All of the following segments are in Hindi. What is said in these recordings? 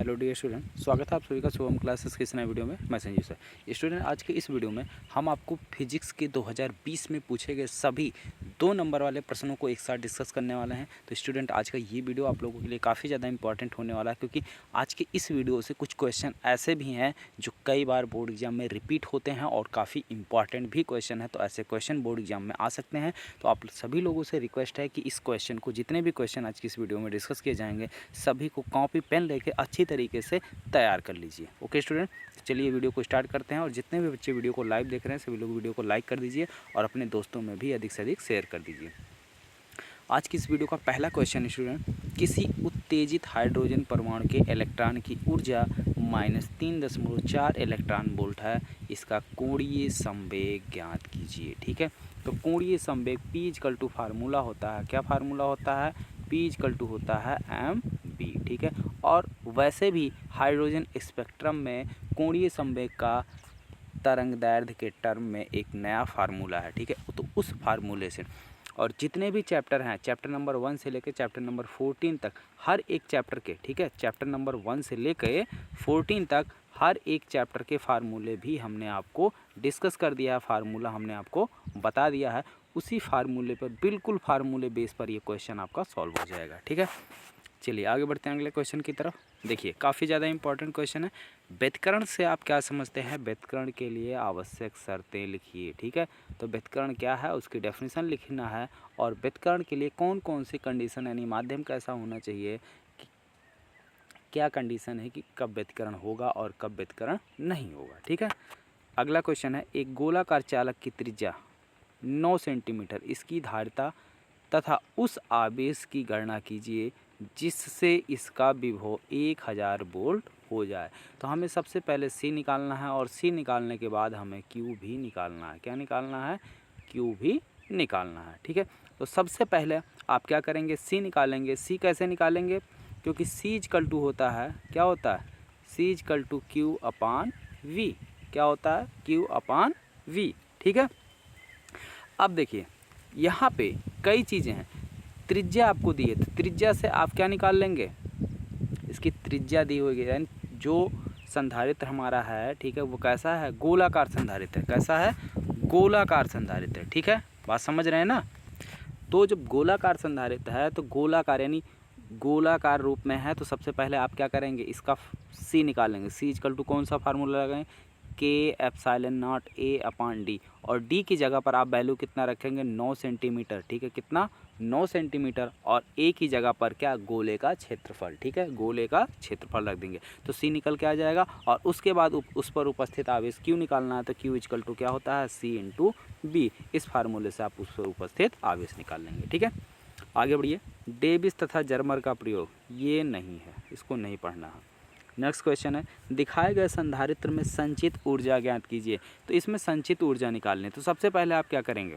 हेलो डियर स्टूडेंट, स्वागत है आप सभी का शुभम क्लासेस के इस नए वीडियो में। मैं संजीव सर। स्टूडेंट, आज के इस वीडियो में हम आपको फिजिक्स के 2020 में पूछे गए सभी 2 नंबर वाले प्रश्नों को एक साथ डिस्कस करने वाले हैं। तो स्टूडेंट, आज का ये वीडियो आप लोगों के लिए काफ़ी ज़्यादा इंपॉर्टेंट होने वाला है, क्योंकि आज के इस वीडियो से कुछ क्वेश्चन ऐसे भी हैं जो कई बार बोर्ड एग्जाम में रिपीट होते हैं और काफ़ी इंपॉर्टेंट भी क्वेश्चन है। तो ऐसे क्वेश्चन बोर्ड एग्जाम में आ सकते हैं। तो आप सभी लोगों से रिक्वेस्ट है कि इस क्वेश्चन को, जितने भी क्वेश्चन आज की इस वीडियो में डिस्कस किए जाएंगे, सभी को कॉपी पेन लेके अच्छी तरीके से तैयार कर लीजिए। ओके स्टूडेंट, चलिए वीडियो को स्टार्ट करते हैं। और जितने भी बच्चे वीडियो को लाइव देख रहे हैं, सभी लोग वीडियो को लाइक कर दीजिए और अपने दोस्तों में भी अधिक से अधिक शेयर कर दीजिए। आज की इस वीडियो का पहला क्वेश्चन स्टूडेंट, किसी उत्तेजित हाइड्रोजन परमाणु के इलेक्ट्रॉन की ऊर्जा -3.4 इलेक्ट्रॉन वोल्ट है। इसका कोणीय संवेग ज्ञात कीजिए। ठीक है, तो कोणीय संवेग P फार्मूला होता है, क्या फार्मूला होता है? P होता है mv। ठीक है, और वैसे भी हाइड्रोजन स्पेक्ट्रम में कोणीय संवेग का तरंग दैर्ध्य के टर्म में एक नया फार्मूला है। ठीक है, तो उस फार्मूले से और जितने भी चैप्टर हैं, चैप्टर नंबर 1 से लेकर चैप्टर नंबर 14 तक, हर एक चैप्टर के, ठीक है, चैप्टर नंबर 1 से लेकर 14 तक हर एक चैप्टर के फार्मूले भी हमने आपको डिस्कस कर दिया है, फार्मूला हमने आपको बता दिया है। उसी फार्मूले पर, बिल्कुल फार्मूले बेस पर ये क्वेश्चन आपका सॉल्व हो जाएगा। ठीक है, चलिए आगे बढ़ते हैं अगले क्वेश्चन की तरफ। देखिए, काफ़ी ज़्यादा इंपॉर्टेंट क्वेश्चन है। व्यतिकरण से आप क्या समझते हैं? व्यतिकरण के लिए आवश्यक शर्तें लिखिए। ठीक है, तो व्यतिकरण क्या है उसकी डेफिनेशन लिखना है, और व्यतिकरण के लिए कौन कौन सी कंडीशन, यानी माध्यम कैसा होना चाहिए, कि क्या कंडीशन है कि कब व्यतिकरण होगा और कब व्यतिकरण नहीं होगा। ठीक है, अगला क्वेश्चन है, एक गोलाकार चालक की त्रिज्या 9 सेंटीमीटर, इसकी धारिता तथा उस आवेश की गणना कीजिए जिससे इसका विभव 1000 वोल्ट हो जाए। तो हमें सबसे पहले C निकालना है, और C निकालने के बाद हमें Q भी निकालना है। क्या निकालना है? Q भी निकालना है। ठीक है, तो सबसे पहले आप क्या करेंगे? C निकालेंगे। C कैसे निकालेंगे? क्योंकि C होता है, क्या होता है? C Q/V। क्या होता है? Q/V। ठीक है, अब देखिए यहाँ पे कई चीज़ें हैं। त्रिज्या आपको दी है, तो त्रिज्या से आप क्या निकाल लेंगे? इसकी त्रिज्या दी हुई है, यानी जो संधारित्र हमारा है, ठीक है, वो कैसा है? गोलाकार संधारित्र है। कैसा है? गोलाकार संधारित्र है। ठीक है, बात समझ रहे हैं ना? तो जब गोलाकार संधारित्र है, तो गोलाकार यानी गोलाकार रूप में है, तो सबसे पहले आप क्या करेंगे? इसका C निकालेंगे। C कौन सा फार्मूला लगाएं? K/0 A/D, और D की जगह पर आप वैल्यू कितना रखेंगे? 9 सेंटीमीटर। ठीक है, कितना? 9 सेंटीमीटर। और A की जगह पर क्या? गोले का क्षेत्रफल। ठीक है, गोले का क्षेत्रफल रख देंगे, तो C निकल के आ जाएगा। और उसके बाद उस पर उपस्थित आवेश Q निकालना है, तो Q क्या होता है? C/B। इस फार्मूले से आप उस पर उपस्थित आवेश निकाल लेंगे। ठीक है, आगे बढ़िए। डेविस तथा जर्मर का प्रयोग, ये नहीं है, इसको नहीं पढ़ना है। नेक्स्ट क्वेश्चन है, दिखाए गए संधारित्र में संचित ऊर्जा ज्ञात कीजिए। तो इसमें संचित ऊर्जा निकालनी है, तो सबसे पहले आप क्या करेंगे?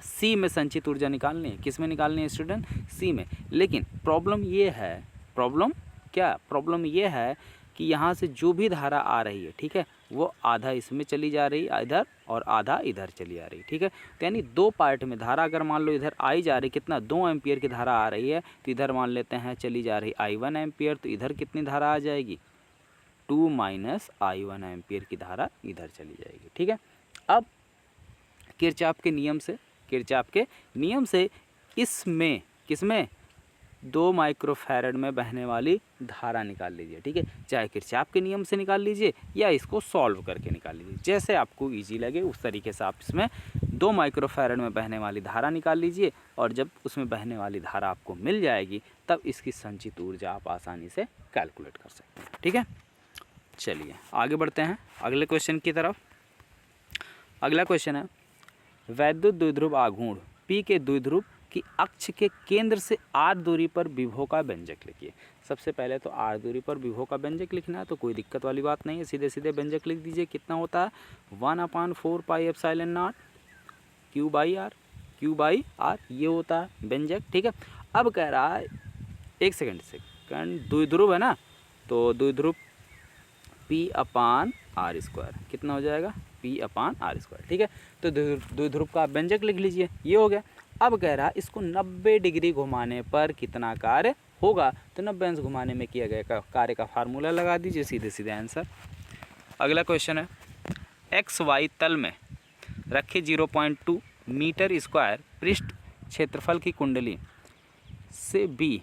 C में संचित ऊर्जा निकालनी है। किस में निकालनी है स्टूडेंट? C में। लेकिन प्रॉब्लम ये है, प्रॉब्लम ये है कि यहाँ से जो भी धारा आ रही है, ठीक है, वो आधा इसमें चली जा रही है इधर, और आधा इधर चली आ रही है। ठीक है, तो यानी 2 पार्ट में धारा, अगर मान लो इधर आई जा रही, कितना? 2 एम्पियर की धारा आ रही है, तो इधर मान लेते हैं चली जा रही I1 एम्पियर, तो इधर कितनी धारा आ जाएगी? 2 - I1 एम्पियर की धारा इधर चली जाएगी। ठीक है, अब किरचॉफ के नियम से इसमें, किसमें? 2 माइक्रोफैरड में बहने वाली धारा निकाल लीजिए। ठीक है, चाहे किरचॉफ के नियम से निकाल लीजिए या इसको सॉल्व करके निकाल लीजिए, जैसे आपको इजी लगे उस तरीके से आप इसमें 2 माइक्रोफैरड में बहने वाली धारा निकाल लीजिए। और जब उसमें बहने वाली धारा आपको मिल जाएगी, तब इसकी संचित ऊर्जा आप आसानी से कैलकुलेट कर सकते हैं। ठीक है, चलिए आगे बढ़ते हैं अगले क्वेश्चन की तरफ। अगला क्वेश्चन है, वैद्युत द्विध्रुव आघूर्ण P के द्विध्रुव की अक्ष के केंद्र से r दूरी पर विभव का व्यंजक लिखिए। सबसे पहले तो r दूरी पर विभव का व्यंजक लिखना है, तो कोई दिक्कत वाली बात नहीं है, सीधे सीधे व्यंजक लिख दीजिए। कितना होता है? 1/4 पाई एप्सिलॉन नॉट Q/R, ये होता है व्यंजक। ठीक है, अब कह रहा है, एक सेकंड, द्विध्रुव है ना, तो द्विध्रुव P/R², कितना हो जाएगा? P/R²। ठीक है, तो द्विध्रुव का व्यंजक लिख लीजिए, ये हो गया। अब कह रहा है इसको 90 डिग्री घुमाने पर कितना कार्य होगा तो 90 अंश घुमाने में किया गया कार्य का फार्मूला लगा दीजिए, सीधे सीधे आंसर। अगला क्वेश्चन है, एक्स वाई तल में रखे 0.2 मीटर स्क्वायर पृष्ठ क्षेत्रफल की कुंडली से B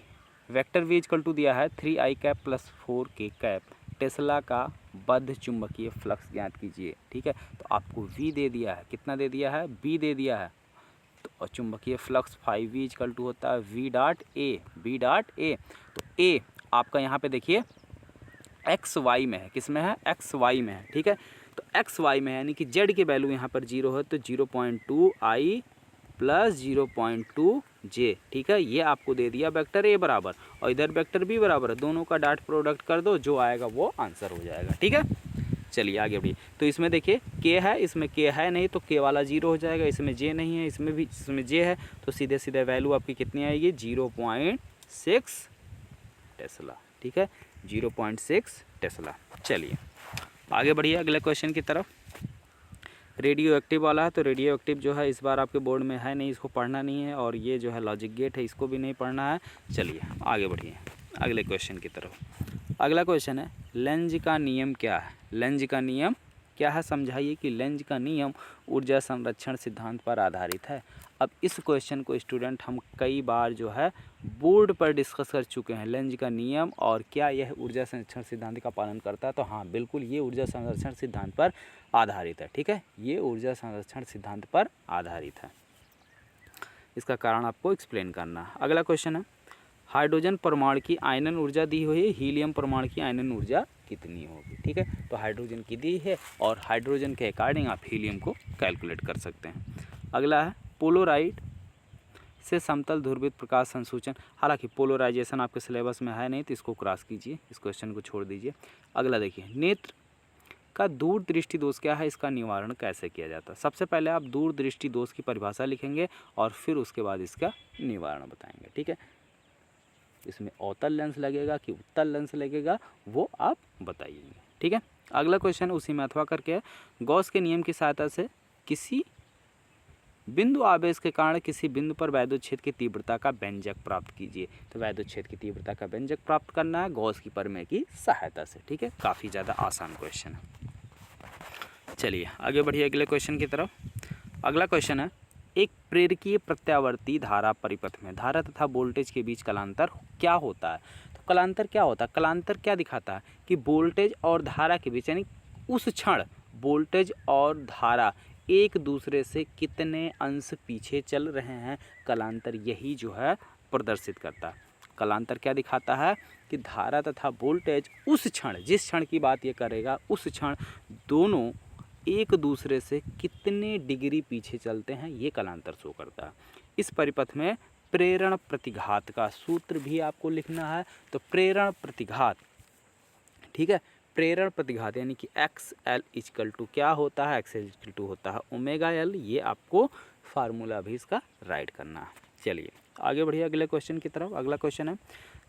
vector v equal to दिया है 3i cap plus 4k cap, Tesla का बद्ध चुंबकीय फ्लक्स ज्ञात कीजिए। ठीक है, तो आपको v दे दिया है, कितना दे दिया है, b दे दिया है, तो चुंबकीय फ्लक्स 5v इक्वल टू होता है v डॉट a। तो a आपका यहाँ पे देखिए एक्स वाई में है, किस में है, एक्स वाई में है। ठीक है, तो एक्स वाई में है यानी कि जेड की वैल्यू यहाँ पर 0 है, तो 0.2i प्लस 0.2j। ठीक है, ये आपको दे दिया वेक्टर ए बराबर, और इधर वेक्टर बी बराबर है, दोनों का डॉट प्रोडक्ट कर दो, जो आएगा वो आंसर हो जाएगा। ठीक है, चलिए आगे बढ़िए। तो इसमें देखिए के है, इसमें के है नहीं तो के वाला 0 हो जाएगा, इसमें जे नहीं है, इसमें जे है, तो सीधे सीधे वैल्यू आपकी कितनी आएगी, 0.6 टेस्ला। ठीक है, 0.6 टेस्ला। चलिए आगे बढ़िए अगले क्वेश्चन की तरफ। रेडियो एक्टिव वाला है, तो रेडियो एक्टिव जो है इस बार आपके बोर्ड में है नहीं, इसको पढ़ना नहीं है, और ये जो है लॉजिक गेट है, इसको भी नहीं पढ़ना है। चलिए आगे बढ़िए अगले क्वेश्चन की तरफ। अगला क्वेश्चन है, लेंज का नियम क्या है, लेंज का नियम क्या है, समझाइए कि लेंज का नियम ऊर्जा संरक्षण सिद्धांत पर आधारित है। अब इस क्वेश्चन को स्टूडेंट हम कई बार जो है बोर्ड पर डिस्कस कर चुके हैं, लेंज का नियम और क्या यह ऊर्जा संरक्षण सिद्धांत का पालन करता है। तो हाँ बिल्कुल, ये ऊर्जा संरक्षण सिद्धांत पर आधारित है। ठीक है, ये ऊर्जा संरक्षण सिद्धांत पर आधारित है, इसका कारण आपको एक्सप्लेन करना है। अगला क्वेश्चन है, हाइड्रोजन परमाणु की आयनन ऊर्जा दी हुई है, हीलियम परमाणु की आयनन ऊर्जा कितनी होगी। ठीक है, तो हाइड्रोजन की दी है और हाइड्रोजन के अकॉर्डिंग आप हीलियम को कैलकुलेट कर सकते हैं। अगला है, पोलोराइड से समतल ध्रुवित प्रकाश संसूचन। हालांकि पोलराइजेशन आपके सिलेबस में है नहीं, तो इसको क्रॉस कीजिए, इस क्वेश्चन को छोड़ दीजिए। अगला देखिए, नेत्र का दूरदृष्टि दोष क्या है, इसका निवारण कैसे किया जाता है। सबसे पहले आप दूरदृष्टि दोष की परिभाषा लिखेंगे और फिर उसके बाद इसका निवारण बताएंगे। ठीक है, इसमें अवतल लेंस लगेगा कि उत्तल लेंस लगेगा वो आप बताइएंगे। ठीक है, अगला क्वेश्चन उसी में अथवा करके, गॉस के नियम की सहायता से किसी बिंदु आवेश के कारण किसी बिंदु पर वैद्युत क्षेत्र की तीव्रता का व्यंजक प्राप्त कीजिए। तो वैद्युत क्षेत्र की तीव्रता का व्यंजक प्राप्त करना है गॉस की प्रमेय की सहायता से। ठीक है, काफ़ी ज़्यादा आसान क्वेश्चन है। चलिए आगे बढ़िए अगले क्वेश्चन की तरफ। अगला क्वेश्चन है, एक प्रेरकीय प्रत्यावर्ती धारा परिपथ में धारा तथा वोल्टेज के बीच कलांतर क्या होता है। तो कलांतर क्या होता है, कलांतर क्या दिखाता है कि वोल्टेज और धारा के बीच, यानी उस क्षण वोल्टेज और धारा एक दूसरे से कितने अंश पीछे चल रहे हैं, कलांतर यही जो है प्रदर्शित करता है। कलांतर क्या दिखाता है कि धारा तथा वोल्टेज उस क्षण, जिस क्षण की बात ये करेगा, उस क्षण दोनों एक दूसरे से कितने डिग्री पीछे चलते हैं, ये कलांतर शो करता है। इस परिपथ में प्रेरण प्रतिघात का सूत्र भी आपको लिखना है। तो प्रेरण प्रतिघात, ठीक है, प्रेरण प्रतिघात यानी कि एक्स एल इक्वल टू क्या होता है, एक्स एल इक्वल टू होता है ओमेगा एल। ये आपको फार्मूला भी इसका राइट करना है। चलिए आगे बढ़िए अगले क्वेश्चन की तरफ। अगला क्वेश्चन है,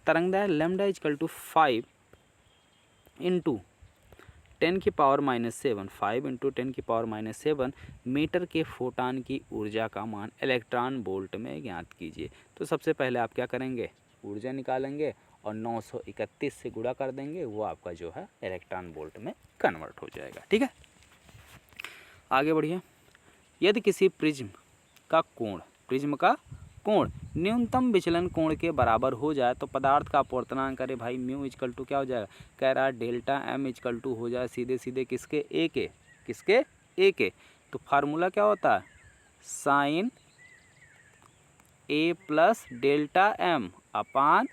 तरंगदैर्घ्य लैम्डा इक्वल टू 5 इंटू 10 की पावर -7 5 इंटू 10 की पावर -7 मीटर के फोटान की ऊर्जा का मान इलेक्ट्रॉन वोल्ट में ज्ञात कीजिए। तो सबसे पहले आप क्या करेंगे, ऊर्जा निकालेंगे और 931 से गुणा कर देंगे, वो आपका जो है इलेक्ट्रॉन वोल्ट में कन्वर्ट हो जाएगा। ठीक है, आगे बढ़िए। यदि किसी प्रिज्म का कोण न्यूनतम विचलन कोण के बराबर हो जाए तो पदार्थ का अपवर्तनांक, करे भाई म्यू इक्वल टू क्या हो जाएगा, कह रहा है डेल्टा एम इक्वल टू हो जाए सीधे सीधे किसके, ए के, किसके, ए के। तो फार्मूला क्या होता है, sine A plus delta m upon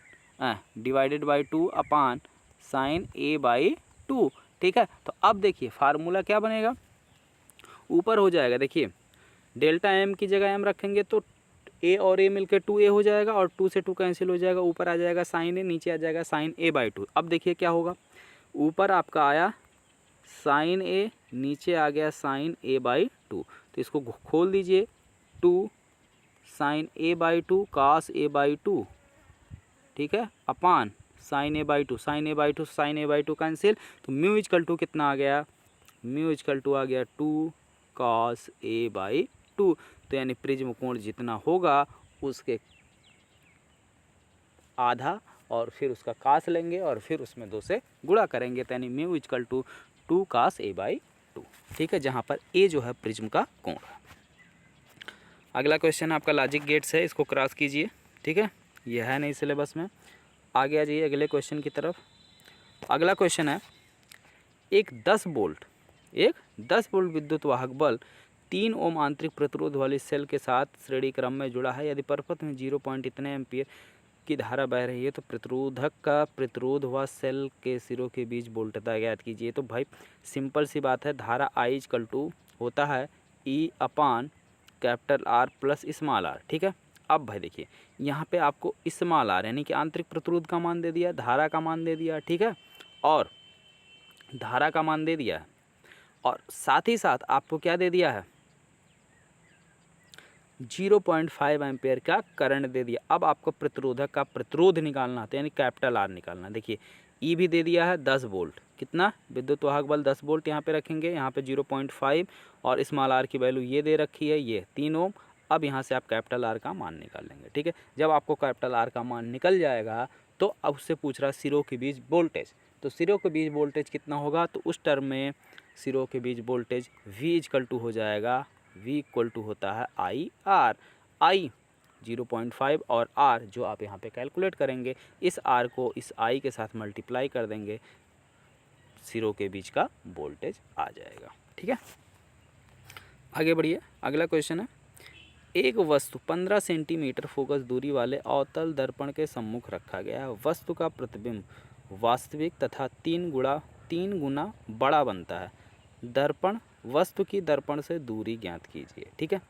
divided by 2 upon sine A by 2। ठीक है, तो अब देखिए फार्मूला क्या बनेगा, ऊपर हो जाएगा, देखिए डेल्टा एम की जगह एम रखेंगे तो ए और ए मिलकर 2a हो जाएगा और 2 से 2 कैंसिल हो जाएगा, ऊपर आ जाएगा साइन ए, नीचे आ जाएगा साइन ए बाई 2। अब देखिए क्या होगा, ऊपर आपका आया साइन ए, नीचे आ गया साइन ए बाई 2, तो इसको खोल दीजिए, 2 sine A by 2 cos A by 2, ठीक है, upon sine A by 2, sine A by 2 sine A by 2 cancel, तो म्यू इक्वल टू कितना आ गया, म्यू इक्वल टू आ गया 2 कॉस ए बाई 2। तो यानी प्रिज्म कोण जितना होगा उसके आधा और फिर उसका कास लेंगे और फिर उसमें 2 से गुणा करेंगे, तो यानी mu equal to 2 cos a/2, ठीक है, जहाँ पर ए जो है प्रिज्म का कोण है। अगला क्वेश्चन आपका लॉजिक गेट्स है, इसको क्रॉस कीजिए, ठीक है, ये है नहीं सिलेबस में। आगे आ जाइए अगले क्वेश्चन की तरफ। अगला क्वेश्चन है, एक 10 वोल्ट विद्युत वाहक बल 3 ओम आंतरिक प्रतिरोध वाली सेल के साथ श्रेणी क्रम में जुड़ा है। यदि परिपथ में 0 पॉइंट इतने एम्पियर की धारा बह रही है तो प्रतिरोधक का प्रतिरोध व सेल के सिरों के बीच वोल्टता ज्ञात कीजिए। तो भाई सिंपल सी बात है, धारा आई इक्वल टू होता है e upon capital R plus small r, ठीक है। अब भाई देखिए यहाँ पे आपको स्मॉल आर यानी कि आंतरिक प्रतिरोध का मान दे दिया, धारा का मान दे दिया, ठीक है, और धारा का मान दे दिया है, और साथ ही साथ आपको क्या दे दिया है, 0.5 एम्पेयर का करंट दे दिया। अब आपको प्रतिरोधक का प्रतिरोध निकालना है, यानी कैपिटल आर निकालना। देखिए ई भी दे दिया है 10 वोल्ट, कितना विद्युत वाहक बल 10 वोल्ट यहाँ पे रखेंगे, यहाँ पे 0.5 और स्मॉल आर की वैल्यू ये दे रखी है, ये 3 ओम। अब यहाँ से आप कैपिटल आर का मान निकाल लेंगे, ठीक है। जब आपको कैपिटल आर का मान निकल जाएगा तो अब उससे पूछ रहा है सिरों के बीच वोल्टेज, तो सिरों के बीच वोल्टेज कितना होगा, तो उस टर्म में सिरों के बीच वोल्टेज V इक्वल टू हो जाएगा, V इक्वल टू होता है आई आर, आई 0.5 और R जो आप यहाँ पे कैलकुलेट करेंगे, इस R को इस I के साथ मल्टीप्लाई कर देंगे, सिरों के बीच का वोल्टेज आ जाएगा, ठीक है। आगे बढ़िए, अगला क्वेश्चन है, एक वस्तु 15 सेंटीमीटर फोकस दूरी वाले अवतल दर्पण के सम्मुख रखा गया है। वस्तु का प्रतिबिंब वास्तविक तथा 3 गुना बड़ा बनता है। दर्पण वस्तु की दर्पण से दूरी ज्ञात कीजिए, ठीक है।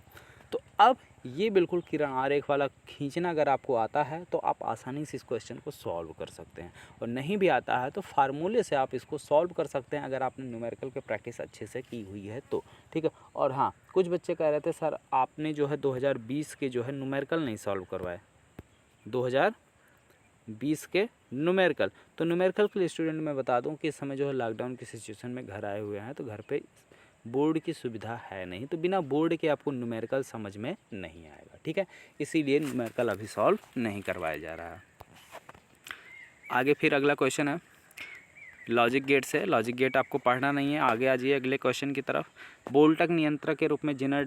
तो अब ये बिल्कुल किरण आरेख वाला खींचना अगर आपको आता है तो आप आसानी से इस क्वेश्चन को सॉल्व कर सकते हैं, और नहीं भी आता है तो फार्मूले से आप इसको सॉल्व कर सकते हैं अगर आपने न्यूमेरिकल के प्रैक्टिस अच्छे से की हुई है तो, ठीक है। और हाँ, कुछ बच्चे कह रहे थे सर आपने जो है 2020 के जो है न्यूमेरिकल नहीं सॉल्व करवाए, 2020 के न्यूमेरिकल। तो न्यूमेरिकल के लिए स्टूडेंट मैं बता दूं कि इस समय जो है लॉकडाउन की सिचुएशन में घर आए हुए हैं, तो घर पे बोर्ड की सुविधा है नहीं, तो बिना बोर्ड के आपको न्यूमेरिकल समझ में नहीं आएगा, ठीक है। इसीलिए न्यूमेरिकल अभी सॉल्व नहीं करवाया जा रहा है। आगे फिर अगला क्वेश्चन है लॉजिक गेट से। लॉजिक गेट आपको पढ़ना नहीं है, आगे आ जाइए अगले क्वेश्चन की तरफ। बोल्टक नियंत्रक के रूप में जिनर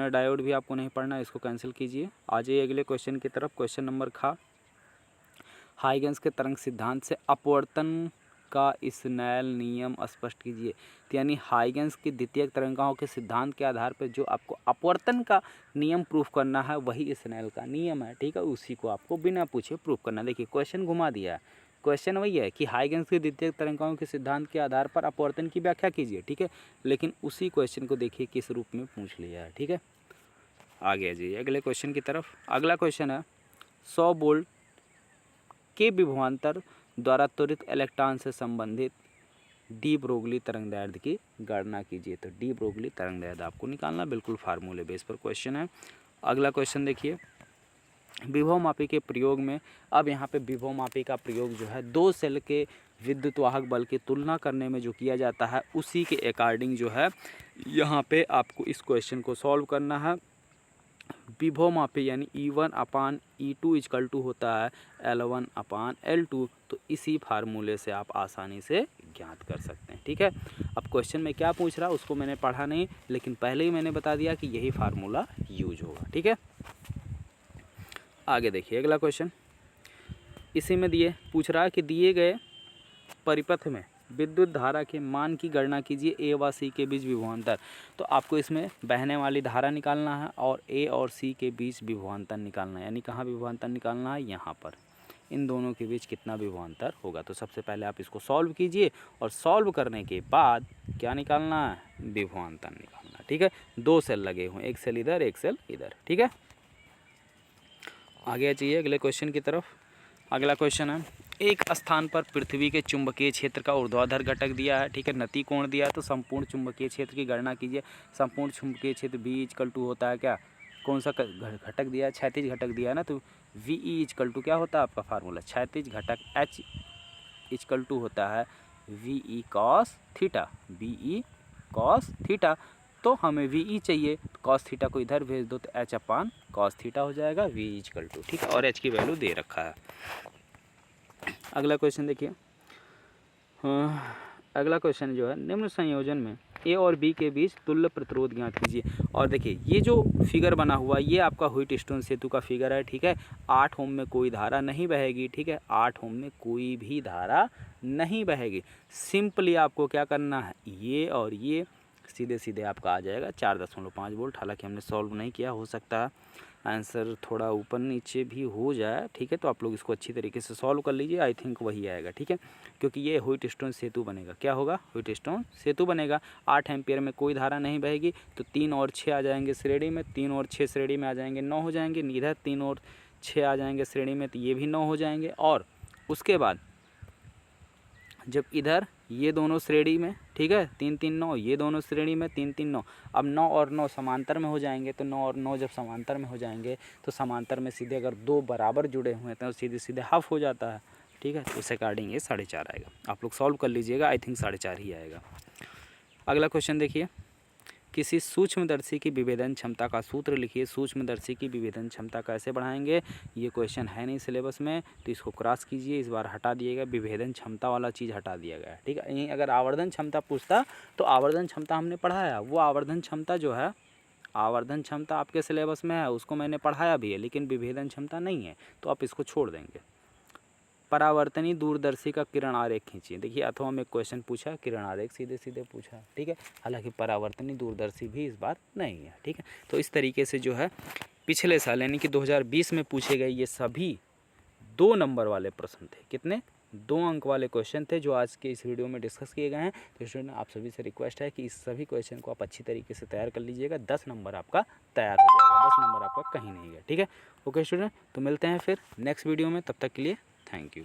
डायोड भी आपको नहीं पढ़ना, इसको कैंसिल कीजिए। आ जाइए अगले क्वेश्चन की तरफ। क्वेश्चन नंबर खा, हाइगन्स के तरंग सिद्धांत से अपवर्तन का स्नेल नियम स्पष्ट कीजिए। तो यानी हाइगन्स की द्वितीयक तरंगाओं के सिद्धांत के आधार पर जो आपको अपवर्तन का नियम प्रूफ करना है वही स्नेल का नियम है, ठीक है, उसी को आपको बिना पूछे प्रूफ करना। देखिए क्वेश्चन घुमा दिया है, क्वेश्चन वही है कि हाइगन्स की द्वितीयक तरंगाओं के सिद्धांत के आधार पर अपवर्तन की व्याख्या कीजिए, ठीक है, लेकिन उसी क्वेश्चन को देखिए किस रूप में पूछ लिया है, ठीक है। आगे आ जाइए अगले क्वेश्चन की तरफ। अगला क्वेश्चन है 100 वोल्ट के विभवांतर द्वारा त्वरित इलेक्ट्रॉन से संबंधित डी ब्रोगली तरंगदैर्ध्य की गणना कीजिए। तो डी ब्रोगली तरंगदैर्ध्य आपको निकालना, बिल्कुल फार्मूले बेस पर क्वेश्चन है। अगला क्वेश्चन देखिए, विभवमापी के प्रयोग में, अब यहाँ पे विभवमापी का प्रयोग जो है 2 सेल के विद्युत वाहक बल की तुलना करने में जो किया जाता है उसी के अकॉर्डिंग जो है यहाँ पे आपको इस क्वेश्चन को सॉल्व करना है। विभवमापी यानी E1 upon E2 equal to होता है L1 अपान L2, तो इसी फार्मूले से आप आसानी से ज्ञात कर सकते हैं, ठीक है। अब क्वेश्चन में क्या पूछ रहा उसको मैंने पढ़ा नहीं, लेकिन पहले ही मैंने बता दिया कि यही फार्मूला यूज होगा, ठीक है। आगे देखिए अगला क्वेश्चन, इसी में पूछ रहा है कि दिए गए परिपथ में विद्युत धारा के मान की गणना कीजिए, ए व सी के बीच विभवांतर। तो आपको इसमें बहने वाली धारा निकालना है और ए और सी के बीच विभवांतर निकालना है, यानी कहाँ विभवांतर निकालना है, यहाँ पर इन दोनों के बीच कितना विभवांतर होगा। तो सबसे पहले आप इसको सॉल्व कीजिए और सॉल्व करने के बाद क्या निकालना है, विभवांतर निकालना, ठीक है। 2 सेल लगे हुए, एक सेल इधर एक सेल इधर, ठीक है। आगे चाहिए अगले क्वेश्चन की तरफ। अगला क्वेश्चन है, एक स्थान पर पृथ्वी के चुंबकीय क्षेत्र का ऊर्ध्वाधर घटक दिया है, ठीक है, नति कोण दिया है, तो संपूर्ण चुंबकीय क्षेत्र की गणना कीजिए। संपूर्ण चुंबकीय क्षेत्र V इक्वल टू होता है क्या, कौन सा घटक दिया है, क्षैतिज घटक दिया है ना, तो VE इक्वल टू क्या होता है आपका फार्मूला, क्षैतिज घटक H इक्वल टू होता है VE cos theta, VE cos theta. तो हमें VE चाहिए, तो cos थीटा को इधर भेज दो तो H अपान cos थीटा हो जाएगा, VE इक्वल टू, ठीक है, और H की वैल्यू दे रखा है। अगला क्वेश्चन देखिए। अगला क्वेश्चन जो है, निम्न संयोजन में ए और बी के बीच तुल्य प्रतिरोध ज्ञात कीजिए। और देखिए ये जो फिगर बना हुआ ये आपका व्हीटस्टोन सेतु का फिगर है, ठीक है। 8 ओम में कोई धारा नहीं बहेगी, ठीक है। 8 ओम में कोई भी धारा नहीं बहेगी। सिंपली आपको क्या करना है, ये और ये सीधे सीधे आपका आ जाएगा 4.5 वोल्ट। हालांकि हमने सॉल्व नहीं किया, हो सकता है आंसर थोड़ा ऊपर नीचे भी हो जाए, ठीक है। तो आप लोग इसको अच्छी तरीके से सॉल्व कर लीजिए, आई थिंक वही आएगा, ठीक है। क्योंकि ये व्हीटस्टोन सेतु बनेगा। क्या होगा? व्हीटस्टोन सेतु बनेगा। 8 एम्पियर में कोई धारा नहीं बहेगी, तो 3 और 6 आ जाएंगे श्रेणी में, 3 और 6 श्रेणी में आ जाएंगे, 9 हो जाएंगे। इधर 3 और 6 आ जाएंगे श्रेणी में, तो ये भी 9 हो जाएंगे। और उसके बाद जब इधर ये दोनों श्रेणी में, ठीक है, 3 3 9, ये दोनों श्रेणी में 3 3 9। अब 9 और 9 समांतर में हो जाएंगे, तो 9 और 9 जब समांतर में हो जाएंगे तो समांतर में सीधे अगर 2 बराबर जुड़े हुए हैं तो सीधे सीधे हाफ हो जाता है, ठीक है। तो इस अकॉर्डिंग ये 4.5 आएगा। आप लोग सॉल्व कर लीजिएगा, आई थिंक 4.5 ही आएगा। अगला क्वेश्चन देखिए, किसी सूक्ष्मदर्शी की विभेदन क्षमता का सूत्र लिखिए। सूक्ष्मदर्शी की विभेदन क्षमता कैसे बढ़ाएंगे? ये क्वेश्चन है नहीं सिलेबस में, तो इसको क्रॉस कीजिए, इस बार हटा दिएगा। विभेदन क्षमता वाला चीज़ हटा दिया गया है, ठीक है। यहीं अगर आवर्धन क्षमता पूछता तो आवर्धन क्षमता हमने पढ़ाया, वो आवर्धन क्षमता जो है, आवर्धन क्षमता आपके सिलेबस में है, उसको मैंने पढ़ाया भी है, लेकिन विभेदन क्षमता नहीं है, तो आप इसको छोड़ देंगे। परावर्तनी दूरदर्शी का किरण आरेख खींचिए। देखिए अथवा में क्वेश्चन पूछा, किरण आरेख सीधे सीधे पूछा, ठीक है। हालांकि परावर्तनी दूरदर्शी भी इस बार नहीं है, ठीक है। तो इस तरीके से जो है पिछले साल यानी कि 2020 में पूछे गए ये सभी 2 नंबर वाले प्रश्न थे। कितने? 2 अंक वाले क्वेश्चन थे जो आज के इस वीडियो में डिस्कस किए गए हैं। तो स्टूडेंट आप सभी से रिक्वेस्ट है कि इस सभी क्वेश्चन को आप अच्छी तरीके से तैयार कर लीजिएगा। 10 नंबर आपका तैयार हो जाएगा, 10 नंबर आपका कहीं नहीं है, ठीक है। ओके स्टूडेंट, तो मिलते हैं फिर नेक्स्ट वीडियो में, तब तक के लिए थैंक यू।